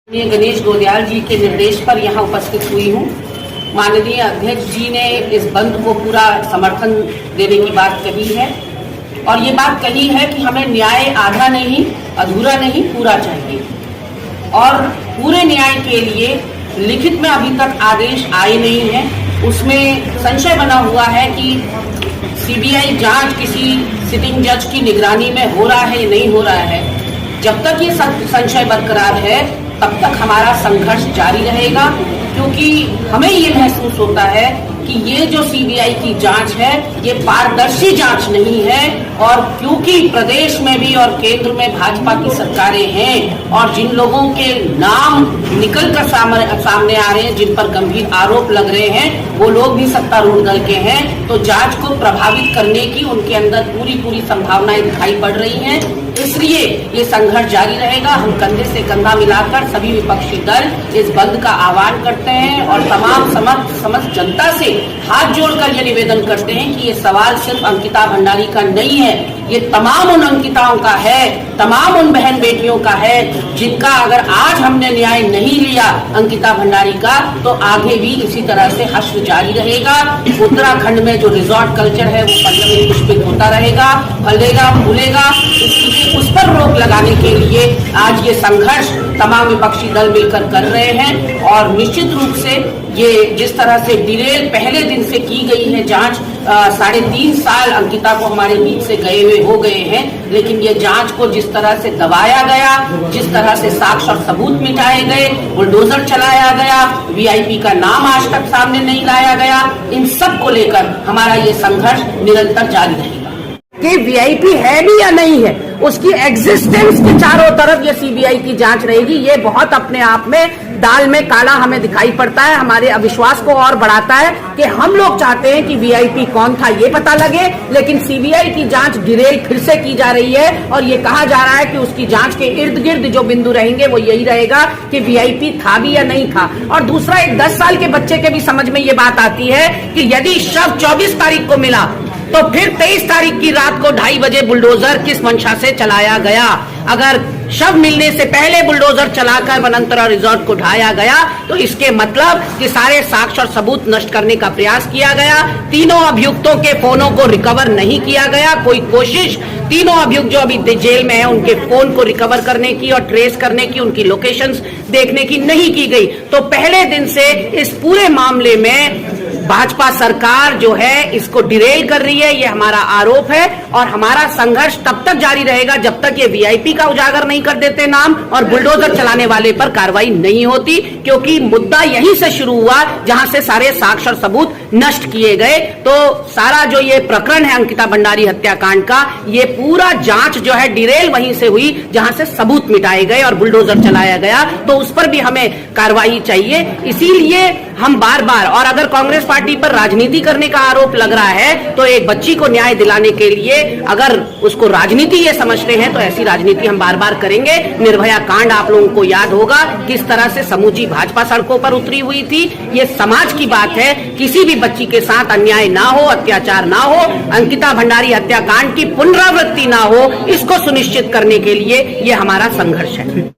मैं गणेश गोदयाल जी के निर्देश पर यहाँ उपस्थित हुई हूँ। माननीय अध्यक्ष जी ने इस बंद को पूरा समर्थन देने की बात कही है और ये बात कही है कि हमें न्याय आधा नहीं, अधूरा नहीं, पूरा चाहिए। और पूरे न्याय के लिए लिखित में अभी तक आदेश आए नहीं है। उसमें संशय बना हुआ है कि सीबीआई जांच किसी सिटिंग जज की निगरानी में हो रहा है या नहीं हो रहा है। जब तक ये संशय बरकरार है तब तक हमारा संघर्ष जारी रहेगा, क्योंकि हमें ये महसूस होता है कि ये जो सीबीआई की जांच है ये पारदर्शी जांच नहीं है। और क्योंकि प्रदेश में भी और केंद्र में भाजपा की सरकारें हैं और जिन लोगों के नाम निकल कर सामने आ रहे हैं, जिन पर गंभीर आरोप लग रहे हैं, वो लोग भी सत्तारूढ़ दल के हैं, तो जांच को प्रभावित करने की उनके अंदर पूरी संभावनाएं दिखाई पड़ रही हैं। इसलिए ये संघर्ष जारी रहेगा। हम कंधे से कंधा मिलाकर सभी विपक्षी दल इस बंद का आह्वान करते हैं और तमाम समस्त जनता से हाथ जोड़कर ये निवेदन करते हैं कि ये सवाल सिर्फ अंकिता भंडारी का नहीं है, ये तमाम उन अंकिताओं का है, तमाम उन बहन बेटियों का है जिनका अगर आज हमने न्याय नहीं लिया अंकिता भंडारी का, तो आगे भी इसी तरह से हश्र जारी रहेगा। उत्तराखंड में जो रिजॉर्ट कल्चर है वो पल्लवी पुष्पित होता रहेगा, फलेगा फूलेगा। उस पर रोक लगाने के लिए आज ये संघर्ष तमाम विपक्षी दल मिलकर कर रहे हैं। और निश्चित रूप से ये जिस तरह से डिलेल पहले दिन से की गई है जांच, 3.5 साल अंकिता को हमारे बीच से गए हुए हो गए हैं, लेकिन ये जांच को जिस तरह से दबाया गया, जिस तरह से साक्ष्य और सबूत मिटाए गए, बुलडोजर चलाया गया, वीआईपी का नाम आज तक सामने नहीं लाया गया, इन सब को लेकर हमारा ये संघर्ष निरंतर जारी रहेगा। कि वीआईपी है भी या नहीं है, उसकी एग्जिस्टेंस के चारों तरफ ये सीबीआई की जांच रहेगी। ये बहुत अपने आप में दाल में काला हमें दिखाई पड़ता है, हमारे अविश्वास को और बढ़ाता है कि हम लोग चाहते हैं कि वीआईपी कौन था ये पता लगे, लेकिन सीबीआई की जांच डिरेल फिर से की जा रही है और ये कहा जा रहा है कि उसकी जांच के इर्द गिर्द जो बिंदु रहेंगे वो यही रहेगा कि वीआईपी था भी या नहीं था। और दूसरा, एक 10 साल के बच्चे के भी समझ में ये बात आती है कि यदि शव 24 तारीख को मिला तो फिर 23 तारीख की रात को 2:30 बजे बुलडोजर किस मंशा से चलाया गया। अगर शव मिलने से पहले बुलडोजर चलाकर वनांतरा रिजॉर्ट को ढाया गया तो इसके मतलब कि सारे साक्ष्य और सबूत नष्ट करने का प्रयास किया गया। तीनों अभियुक्तों के फोनों को रिकवर नहीं किया गया, कोई कोशिश तीनों अभियुक्त जो अभी जेल में है उनके फोन को रिकवर करने की और ट्रेस करने की, उनकी लोकेशंस देखने की नहीं की गई। तो पहले दिन से इस पूरे मामले में भाजपा सरकार जो है इसको डिरेल कर रही है, ये हमारा आरोप है। और हमारा संघर्ष तब तक जारी रहेगा जब तक ये वीआईपी का उजागर नहीं कर देते नाम और बुलडोजर चलाने वाले पर कार्रवाई नहीं होती, क्योंकि मुद्दा यहीं से शुरू हुआ जहां से सारे साक्ष्य और सबूत नष्ट किए गए। तो सारा जो ये प्रकरण है अंकिता भंडारी हत्याकांड का, ये पूरा जांच जो है डिरेल वहीं से हुई जहां से सबूत मिटाए गए और बुलडोजर चलाया गया। तो उस पर भी हमें कार्रवाई चाहिए। इसीलिए हम बार बार, और अगर कांग्रेस पार्टी पर राजनीति करने का आरोप लग रहा है तो एक बच्ची को न्याय दिलाने के लिए अगर उसको राजनीति ये समझते हैं तो ऐसी राजनीति हम बार बार करेंगे। निर्भया कांड आप लोगों को याद होगा किस तरह से समूची भाजपा सड़कों पर उतरी हुई थी। ये समाज की बात है, किसी भी बच्ची के साथ अन्याय ना हो, अत्याचार ना हो, अंकिता भंडारी हत्याकांड की पुनरावृत्ति ना हो, इसको सुनिश्चित करने के लिए ये हमारा संघर्ष है।